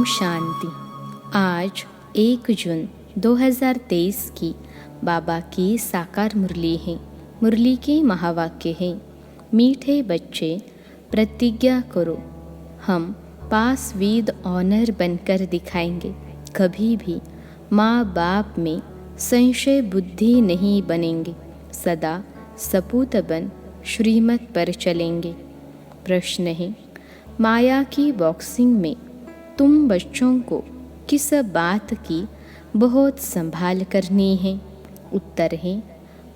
ओम शांति। आज 1 जून 2023 की बाबा की साकार मुरली है। मुरली के महावाक्य है, मीठे बच्चे प्रतिज्ञा करो, हम पास विद ऑनर बनकर दिखाएंगे। कभी भी माँ बाप में संशय बुद्धि नहीं बनेंगे, सदा सपूत बन श्रीमत पर चलेंगे। प्रश्न है, माया की बॉक्सिंग में तुम बच्चों को किस बात की बहुत संभाल करनी है? उत्तर है,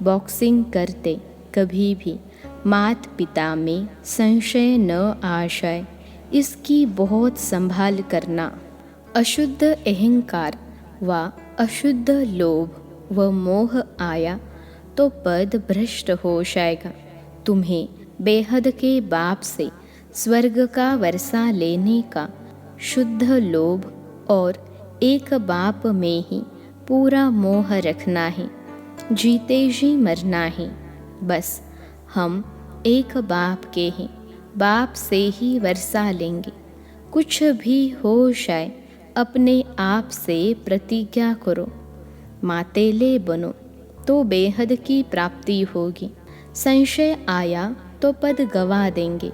बॉक्सिंग करते कभी भी माता पिता में संशय न आ जाए, इसकी बहुत संभाल करना। अशुद्ध अहंकार व अशुद्ध लोभ व मोह आया तो पद भ्रष्ट हो जाएगा। तुम्हें बेहद के बाप से स्वर्ग का वर्षा लेने का शुद्ध लोभ और एक बाप में ही पूरा मोह रखना है। जीते जी मरना है। बस हम एक बाप के हैं, बाप से ही वर्षा लेंगे। कुछ भी हो जाए अपने आप से प्रतिज्ञा करो, मातेले बनो तो बेहद की प्राप्ति होगी। संशय आया तो पद गवा देंगे।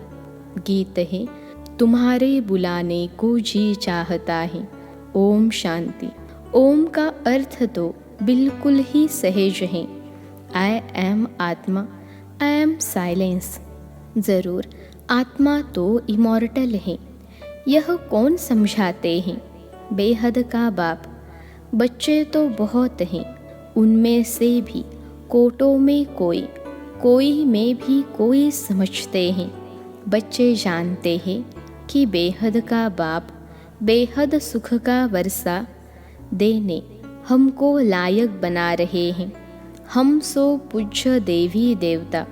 गीत है, तुम्हारे बुलाने को जी चाहता है। ओम शांति। ओम का अर्थ तो बिल्कुल ही सहज है। आई एम आत्मा, आई एम साइलेंस। ज़रूर आत्मा तो इमॉर्टल है, यह कौन समझाते हैं? बेहद का बाप। बच्चे तो बहुत हैं, उनमें से भी कोटों में कोई, कोई में भी कोई समझते हैं। बच्चे जानते हैं कि बेहद का बाप बेहद सुख का वर्षा देने हमको लायक बना रहे हैं। हम सो पूज्य देवी देवता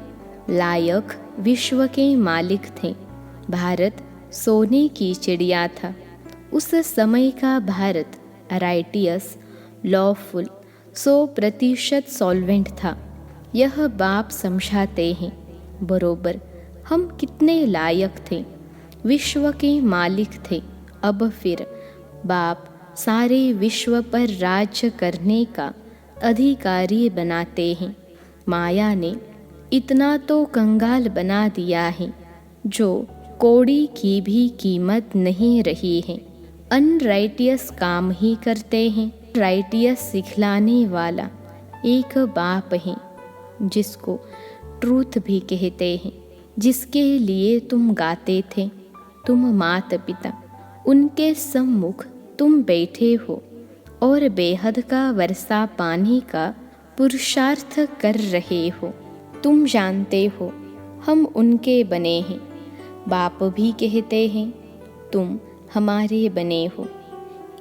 लायक विश्व के मालिक थे। भारत सोने की चिड़िया था। उस समय का भारत राइटियस, लॉफुल, 100% सॉल्वेंट था। यह बाप समझाते हैं बरोबर हम कितने लायक थे, विश्व के मालिक थे। अब फिर बाप सारे विश्व पर राज्य करने का अधिकारी बनाते हैं। माया ने इतना तो कंगाल बना दिया है जो कौड़ी की भी कीमत नहीं रही है। अनराइटियस काम ही करते हैं। राइटियस सिखलाने वाला एक बाप है, जिसको ट्रूथ भी कहते हैं, जिसके लिए तुम गाते थे। तुम माता पिता, उनके सम्मुख तुम बैठे हो और बेहद का वर्षा पाने का पुरुषार्थ कर रहे हो। तुम जानते हो हम उनके बने हैं। बाप भी कहते हैं तुम हमारे बने हो।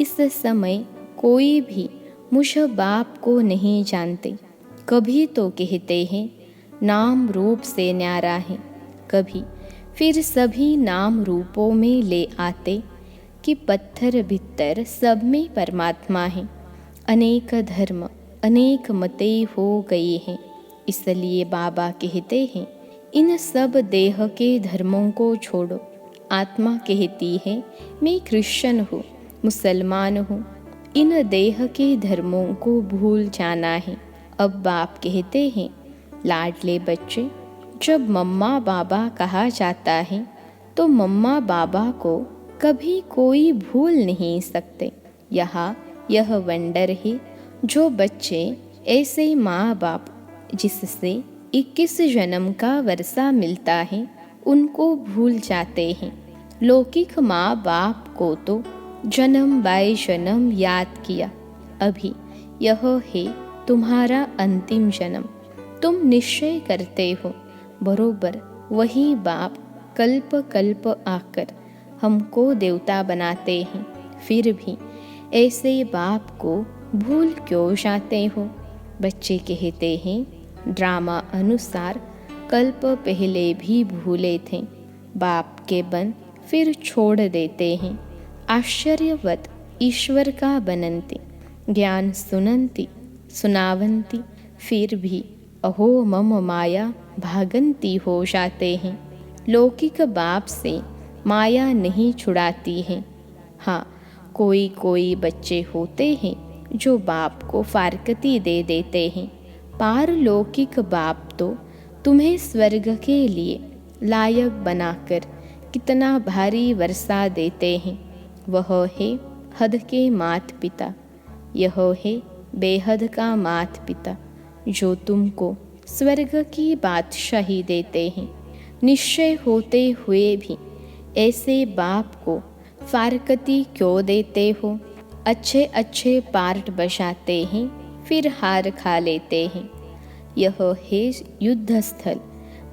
इस समय कोई भी मुझ बाप को नहीं जानते। कभी तो कहते हैं नाम रूप से न्यारा है, कभी फिर सभी नाम रूपों में ले आते कि पत्थर भीतर सब में परमात्मा है। अनेक धर्म अनेक मते हो गए हैं, इसलिए बाबा कहते हैं इन सब देह के धर्मों को छोड़ो। आत्मा कहती है मैं क्रिश्चियन हूँ, मुसलमान हूँ। इन देह के धर्मों को भूल जाना है। अब बाप कहते हैं लाडले बच्चे, जब मम्मा बाबा कहा जाता है तो मम्मा बाबा को कभी कोई भूल नहीं सकते। यहाँ यह वंडर है जो बच्चे ऐसे माँ बाप जिससे 21 जन्म का वर्षा मिलता है उनको भूल जाते हैं। लौकिक माँ बाप को तो जन्म बाय जन्म याद किया। अभी यह है तुम्हारा अंतिम जन्म। तुम निश्चय करते हो बरोबर वही बाप कल्प कल्प आकर हमको देवता बनाते हैं। फिर भी ऐसे बाप को भूल क्यों जाते हो? बच्चे कहते हैं ड्रामा अनुसार कल्प पहले भी भूले थे। बाप के बन फिर छोड़ देते हैं। आश्चर्यवत ईश्वर का बनंती, ज्ञान सुनंती सुनावंती, फिर भी अहो मम माया भागंती हो जाते हैं। लौकिक बाप से माया नहीं छुड़ाती है। हाँ, कोई कोई बच्चे होते हैं जो बाप को फारकती दे देते हैं। पारलौकिक बाप तो तुम्हें स्वर्ग के लिए लायक बनाकर कितना भारी वर्षा देते हैं। वह है हद के मात पिता, यह है बेहद का मात पिता जो तुमको स्वर्ग की बादशाही देते हैं। निश्चय होते हुए भी ऐसे बाप को फारकती क्यों देते हो? अच्छे अच्छे पार्ट बजाते हैं फिर हार खा लेते हैं। यह है युद्ध स्थल।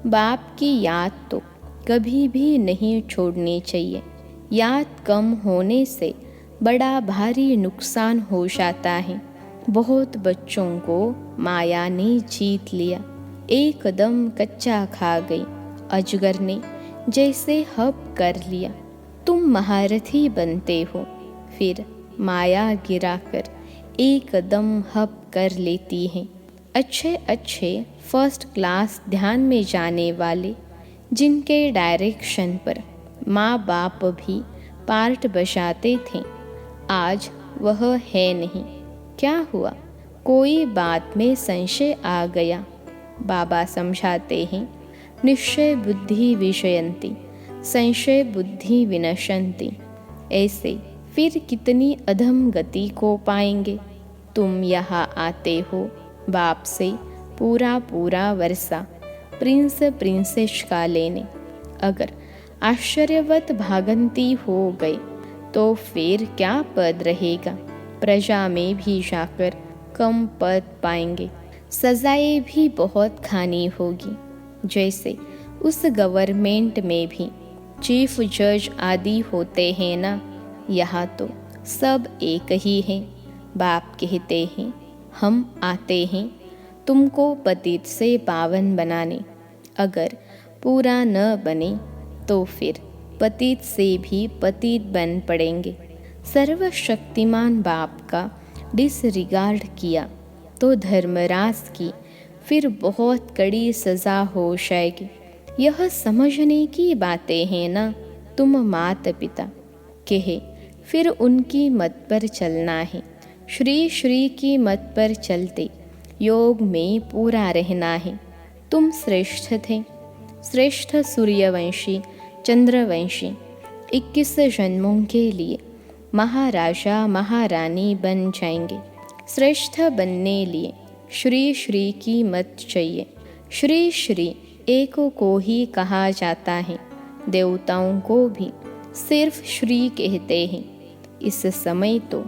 बाप की याद तो कभी भी नहीं छोड़नी चाहिए। याद कम होने से बड़ा भारी नुकसान हो जाता है। बहुत बच्चों को माया ने जीत लिया, एकदम कच्चा खा गई। अजगर ने जैसे हप कर लिया। तुम महारथी बनते हो, फिर माया गिराकर एकदम हप कर लेती है। अच्छे अच्छे फर्स्ट क्लास ध्यान में जाने वाले, जिनके डायरेक्शन पर माँ बाप भी पार्ट बजाते थे, आज वह है नहीं। क्या हुआ? कोई बात में संशय आ गया। बाबा समझाते हैं, निश्चय बुद्धि विषयन्ति, संशय बुद्धि विनशन्ति। ऐसे फिर कितनी अधम गति को पाएंगे। तुम यहाँ आते हो बाप से पूरा पूरा वर्षा प्रिंस प्रिंसेस का लेने। अगर आश्चर्यवत भागंती हो गए तो फिर क्या पद रहेगा? प्रजा में भी जाकर कम पद पाएंगे। सजाएं भी बहुत खानी होगी। जैसे उस गवर्नमेंट में भी चीफ जज आदि होते हैं ना, यहाँ तो सब एक ही हैं। बाप कहते हैं, हम आते हैं तुमको पतित से पावन बनाने। अगर पूरा न बने तो फिर पतित से भी पतित बन पड़ेंगे। सर्वशक्तिमान बाप का डिसरिगार्ड किया तो धर्मराज की फिर बहुत कड़ी सज़ा हो जाएगी। यह समझने की बातें हैं ना। तुम माता पिता कहे फिर उनकी मत पर चलना है। श्री श्री की मत पर चलते योग में पूरा रहना है। तुम श्रेष्ठ थे, श्रेष्ठ सूर्यवंशी चंद्रवंशी 21 जन्मों के लिए महाराजा महारानी बन जाएंगे। श्रेष्ठ बनने लिए श्री श्री की मत चाहिए। श्री श्री एक को ही कहा जाता है। देवताओं को भी सिर्फ श्री कहते हैं। इस समय तो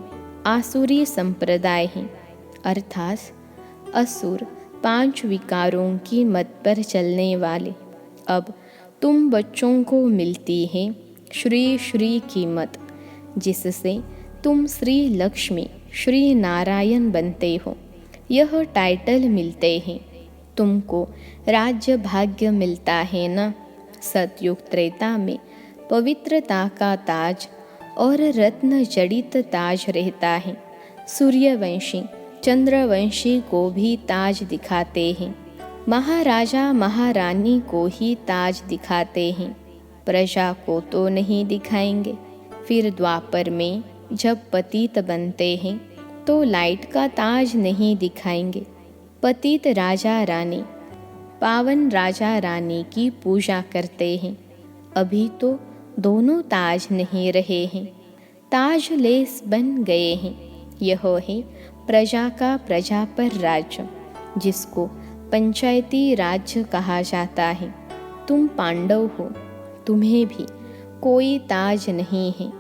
आसुरी संप्रदाय है, अर्थात असुर 5 विकारों की मत पर चलने वाले। अब तुम बच्चों को मिलती है श्री श्री की मत, जिससे तुम श्री लक्ष्मी श्री नारायण बनते हो। यह टाइटल मिलते हैं। तुमको राज्य भाग्य मिलता है ना। सतयुग त्रेता में पवित्रता का ताज और रत्न जड़ित ताज रहता है। सूर्यवंशी चंद्रवंशी को भी ताज दिखाते हैं। महाराजा महारानी को ही ताज दिखाते हैं, प्रजा को तो नहीं दिखाएंगे। फिर द्वापर में जब पतित बनते हैं तो लाइट का ताज नहीं दिखाएंगे। पतित राजा रानी पावन राजा रानी की पूजा करते हैं। अभी तो दोनों ताज नहीं रहे हैं, ताज लेस बन गए हैं। यह है प्रजा का प्रजा पर राज्य, जिसको पंचायती राज्य कहा जाता है। तुम पांडव हो, तुम्हें भी कोई ताज नहीं है।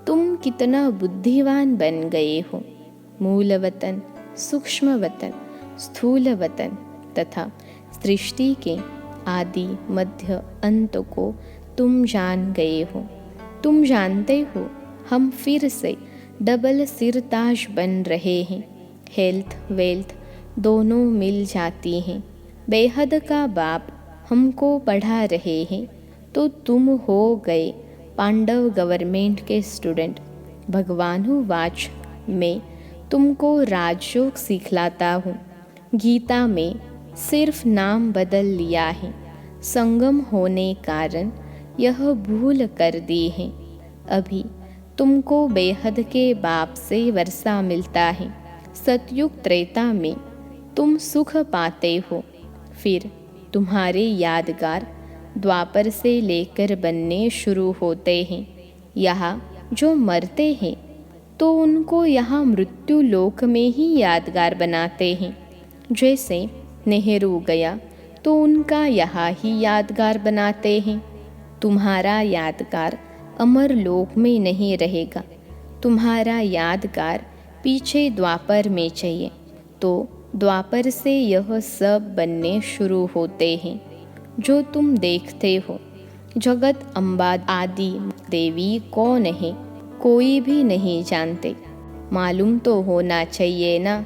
तुम कितना बुद्धिवान बन गए हो। मूल वतन, सूक्ष्म वतन, स्थूल वतन तथा सृष्टि के आदि मध्य अंत को तुम जान गए हो। तुम जानते हो हम फिर से डबल सिरताज बन रहे हैं। हेल्थ वेल्थ दोनों मिल जाती हैं। बेहद का बाप हमको पढ़ा रहे हैं तो तुम हो गए पांडव गवर्नमेंट के स्टूडेंट। भगवानुवाच में तुमको राजयोग सिखलाता हूँ। गीता में सिर्फ नाम बदल लिया है। संगम होने कारण यह भूल कर दी है। अभी तुमको बेहद के बाप से वर्षा मिलता है। सतयुग त्रेता में तुम सुख पाते हो। फिर तुम्हारे यादगार द्वापर से लेकर बनने शुरू होते हैं। यहाँ जो मरते हैं तो उनको यहाँ मृत्यु लोक में ही यादगार बनाते हैं। जैसे नेहरू गया तो उनका यहाँ ही यादगार बनाते हैं। तुम्हारा यादगार अमर लोक में नहीं रहेगा। तुम्हारा यादगार पीछे द्वापर में चाहिए, तो द्वापर से यह सब बनने शुरू होते हैं जो तुम देखते हो। जगत अम्बा आदि देवी कौन है कोई भी नहीं जानते। मालूम तो होना चाहिए ना।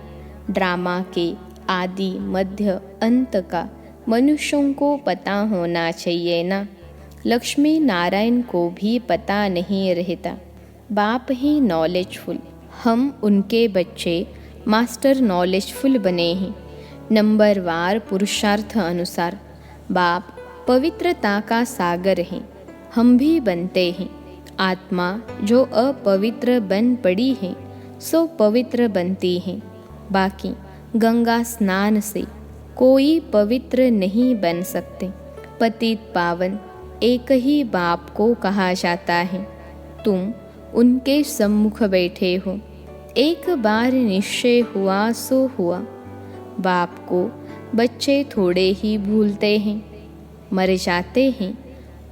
ड्रामा के आदि मध्य अंत का मनुष्यों को पता होना चाहिए ना। लक्ष्मी नारायण को भी पता नहीं रहता। बाप ही नॉलेजफुल, हम उनके बच्चे मास्टर नॉलेजफुल बने हैं। नंबरवार पुरुषार्थ अनुसार बाप पवित्रता का सागर है, हम भी बनते हैं। आत्मा जो अपवित्र बन पड़ी है सो पवित्र बनती है। बाकी गंगा स्नान से कोई पवित्र नहीं बन सकते। पतित पावन एक ही बाप को कहा जाता है। तुम उनके सम्मुख बैठे हो। एक बार निश्चय हुआ सो हुआ। बाप को बच्चे थोड़े ही भूलते हैं। मर जाते हैं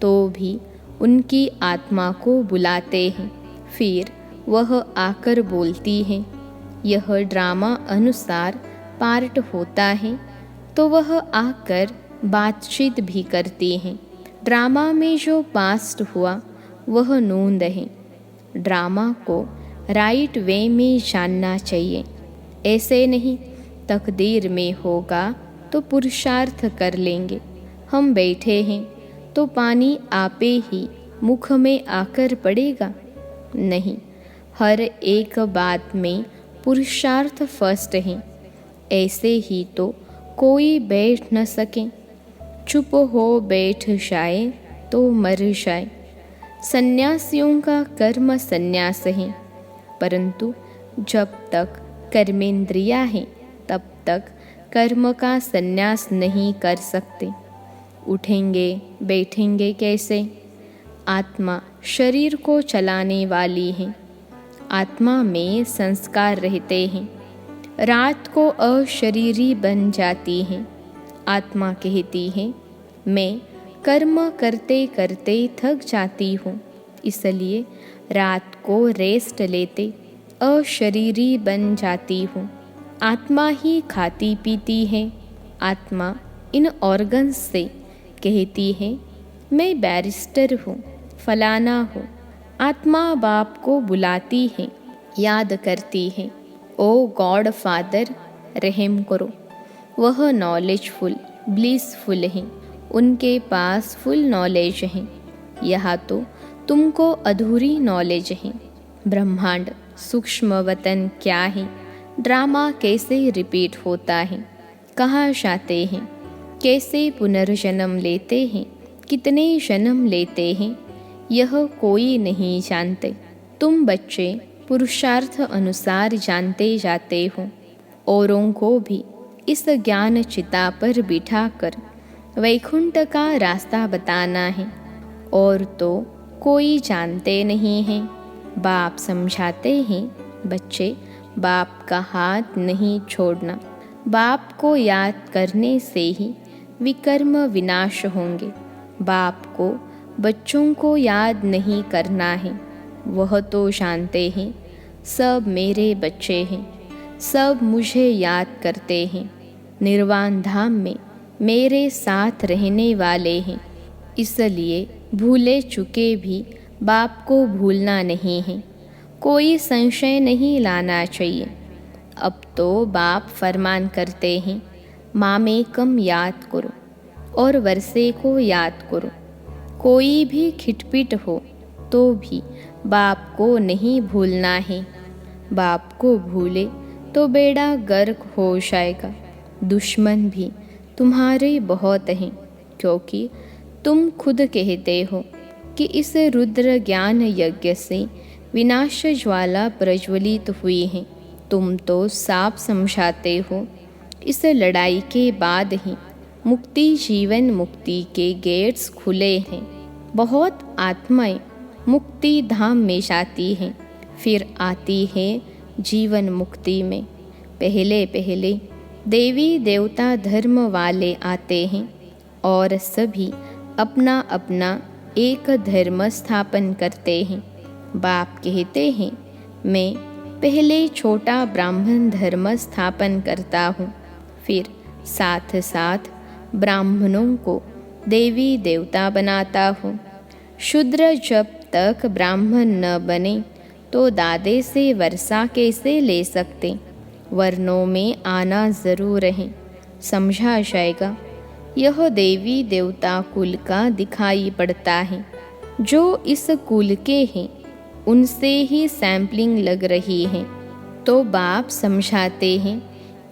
तो भी उनकी आत्मा को बुलाते हैं। फिर वह आकर बोलती है। यह ड्रामा अनुसार पार्ट होता है तो वह आकर बातचीत भी करती हैं। ड्रामा में जो पास्ट हुआ वह नोंद है। ड्रामा को राइट वे में जानना चाहिए। ऐसे नहीं तकदीर में होगा तो पुरुषार्थ कर लेंगे। हम बैठे हैं तो पानी आपे ही मुख में आकर पड़ेगा? नहीं, हर एक बात में पुरुषार्थ फर्स्ट है। ऐसे ही तो कोई बैठ न सके। चुप हो बैठ जाए तो मर जाए। सन्यासियों का कर्म सन्यास है, परंतु जब तक कर्मेंद्रिया है तब तक कर्म का सन्यास नहीं कर सकते। उठेंगे बैठेंगे कैसे? आत्मा शरीर को चलाने वाली है। आत्मा में संस्कार रहते हैं। रात को अशरीरी बन जाती है। आत्मा कहती है मैं कर्म करते करते थक जाती हूँ, इसलिए रात को रेस्ट लेते अशरीरी बन जाती हूँ। आत्मा ही खाती पीती है। आत्मा इन ऑर्गन्स से कहती है मैं बैरिस्टर हूँ, फलाना हूँ। आत्मा बाप को बुलाती है, याद करती है, ओ गॉड फादर रहम करो। वह नॉलेजफुल ब्लिसफुल हैं। उनके पास फुल नॉलेज है। यहाँ तो तुमको अधूरी नॉलेज है। ब्रह्मांड सूक्ष्म वतन क्या है? ड्रामा कैसे रिपीट होता है? कहाँ जाते हैं? कैसे पुनर्जन्म लेते हैं? कितने जन्म लेते हैं? यह कोई नहीं जानते। तुम बच्चे पुरुषार्थ अनुसार जानते जाते हो। औरों को भी इस ज्ञान चिता पर बिठाकर वैकुंठ का रास्ता बताना है। और तो कोई जानते नहीं हैं। बाप समझाते हैं बच्चे बाप का हाथ नहीं छोड़ना। बाप को याद करने से ही विकर्म विनाश होंगे। बाप को बच्चों को याद नहीं करना है। वह तो जानते हैं सब मेरे बच्चे हैं, सब मुझे याद करते हैं, निर्वाण धाम में मेरे साथ रहने वाले हैं। इसलिए भूले चुके भी बाप को भूलना नहीं है। कोई संशय नहीं लाना चाहिए। अब तो बाप फरमान करते हैं मामे कम याद करो और वर्षे को याद करो। कोई भी खिटपिट हो तो भी बाप को नहीं भूलना है। बाप को भूले तो बेड़ा गर्क हो जाएगा। दुश्मन भी तुम्हारे बहुत हैं, क्योंकि तुम खुद कहते हो कि इस रुद्र ज्ञान यज्ञ से विनाश ज्वाला प्रज्वलित हुई है। तुम तो साफ समझाते हो इस लड़ाई के बाद ही मुक्ति जीवन मुक्ति के गेट्स खुले हैं। बहुत आत्माएं मुक्ति धाम में जाती हैं, फिर आती है जीवन मुक्ति में। पहले पहले देवी देवता धर्म वाले आते हैं और सभी अपना अपना एक धर्म स्थापन करते हैं। बाप कहते हैं मैं पहले छोटा ब्राह्मण धर्म स्थापन करता हूँ, फिर साथ साथ ब्राह्मणों को देवी देवता बनाता हूँ। शूद्र जब तक ब्राह्मण न बने तो दादे से वर्षा कैसे ले सकते। वर्णों में आना जरूर है, समझा जाएगा। यह देवी देवता कुल का दिखाई पड़ता है। जो इस कुल के हैं उनसे ही सैम्पलिंग लग रही है। तो बाप समझाते हैं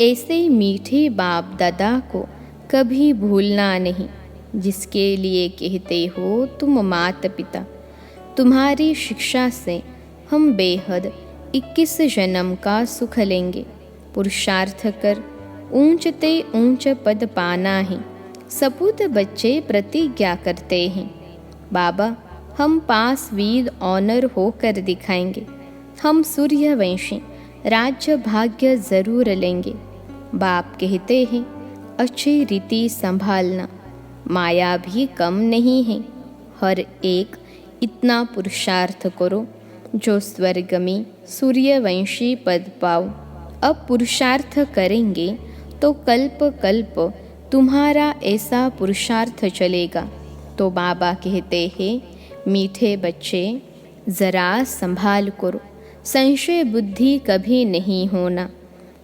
ऐसे मीठे बाप दादा को कभी भूलना नहीं, जिसके लिए कहते हो तुम माता पिता। तुम्हारी शिक्षा से हम बेहद 21 जन्म का सुख लेंगे। पुरुषार्थ कर ऊंचते ऊंच पद पाना है। सपूत बच्चे प्रतिज्ञा करते हैं, बाबा हम पास विद ऑनर होकर दिखाएंगे। हम सूर्यवंशी राज्य भाग्य जरूर लेंगे। बाप कहते हैं अच्छी रीति संभालना, माया भी कम नहीं है। हर एक इतना पुरुषार्थ करो जो स्वर्ग में सूर्यवंशी पद पाओ। अब पुरुषार्थ करेंगे तो कल्प कल्प तुम्हारा ऐसा पुरुषार्थ चलेगा। तो बाबा कहते हैं मीठे बच्चे ज़रा संभाल करो, संशय बुद्धि कभी नहीं होना।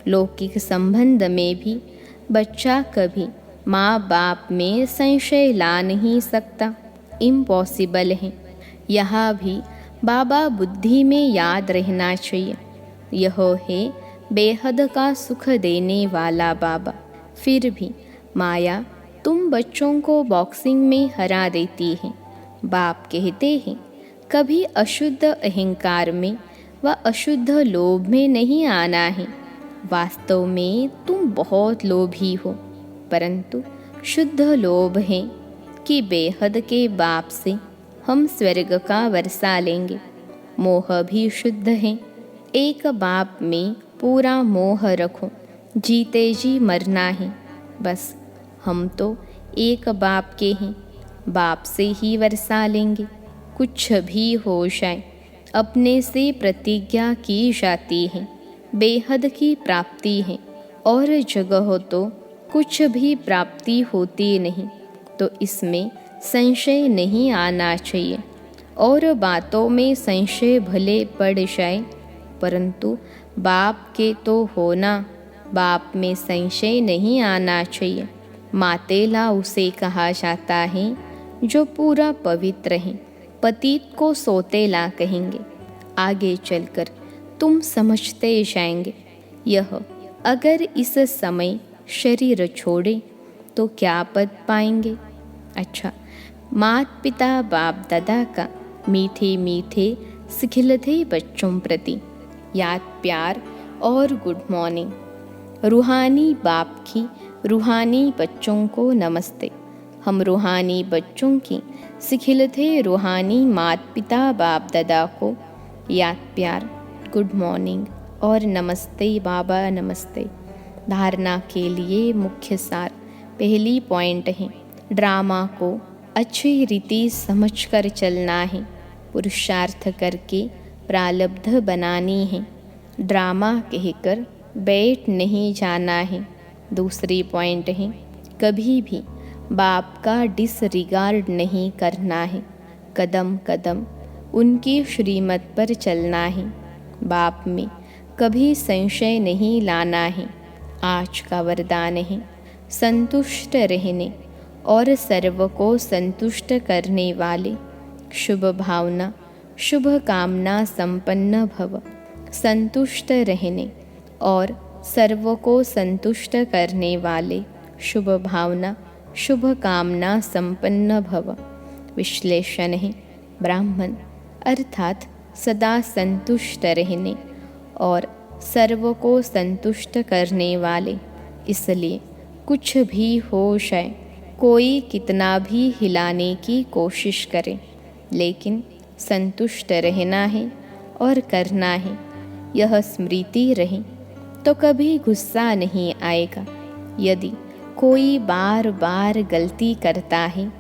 लौकिक संबंध में भी बच्चा कभी माँ बाप में संशय ला नहीं सकता, इम्पॉसिबल है। यहाँ भी बाबा बुद्धि में याद रहना चाहिए, यह है बेहद का सुख देने वाला बाबा। फिर भी माया तुम बच्चों को बॉक्सिंग में हरा देती है। बाप कहते हैं कभी अशुद्ध अहंकार में व अशुद्ध लोभ में नहीं आना है। वास्तव में तुम बहुत लोभी हो, परंतु शुद्ध लोभ है कि बेहद के बाप से हम स्वर्ग का वर्षा लेंगे। मोह भी शुद्ध है। एक बाप में पूरा मोह रखो, जीते जी मरना है। बस हम तो एक बाप के हैं, बाप से ही वर्षा लेंगे। कुछ भी हो जाए अपने से प्रतिज्ञा की जाती है, बेहद की प्राप्ति है। और जगह तो कुछ भी प्राप्ति होती नहीं, तो इसमें संशय नहीं आना चाहिए। और बातों में संशय भले पड़ जाए, परंतु बाप के तो होना, बाप में संशय नहीं आना चाहिए। मातेला उसे कहा जाता है जो पूरा पवित्र है। पतित को सोतेला कहेंगे। आगे चलकर तुम समझते जाएंगे। यह अगर इस समय शरीर छोड़े तो क्या पद पाएंगे। अच्छा, माता पिता बाप दादा का मीठे मीठे सिखिलते बच्चों प्रति याद प्यार और गुड मॉर्निंग। रूहानी बाप की रूहानी बच्चों को नमस्ते। हम रूहानी बच्चों की सिखिलते रूहानी माता पिता बाप दादा को याद प्यार, गुड मॉर्निंग और नमस्ते बाबा नमस्ते। धारणा के लिए मुख्य सार पहली पॉइंट है, ड्रामा को अच्छी रीति समझकर चलना है। पुरुषार्थ करके प्रारब्ध बनानी है। ड्रामा कहकर बैठ नहीं जाना है। दूसरी पॉइंट है, कभी भी बाप का डिसरिगार्ड नहीं करना है। कदम कदम उनकी श्रीमत पर चलना है। बाप में कभी संशय नहीं लाना है। आज का वरदान है संतुष्ट रहने और सर्व को संतुष्ट करने वाले। शुभ भावना शुभ कामना संपन्न भव। संतुष्ट रहने और सर्व को संतुष्ट करने वाले। शुभ भावना शुभ कामना संपन्न भव। विश्लेषण है, ब्राह्मण अर्थात सदा संतुष्ट रहने और सर्व को संतुष्ट करने वाले। इसलिए कुछ भी हो जाए, कोई कितना भी हिलाने की कोशिश करे, लेकिन संतुष्ट रहना है और करना है। यह स्मृति रहे तो कभी गुस्सा नहीं आएगा। यदि कोई बार बार गलती करता है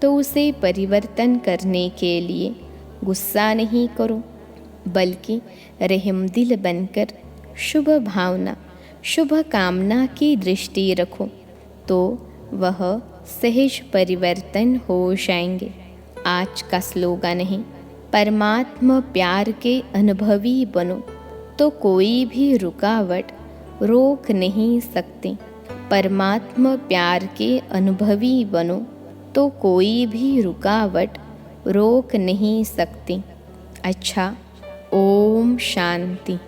तो उसे परिवर्तन करने के लिए गुस्सा नहीं करो, बल्कि रहमदिल बनकर शुभ भावना, शुभ कामना की दृष्टि रखो, तो वह सहज परिवर्तन हो जाएंगे। आज का स्लोगन है, परमात्मा प्यार के अनुभवी बनो तो कोई भी रुकावट रोक नहीं सकते। परमात्मा प्यार के अनुभवी बनो तो कोई भी रुकावट रोक नहीं सकती। अच्छा, ओम शांति।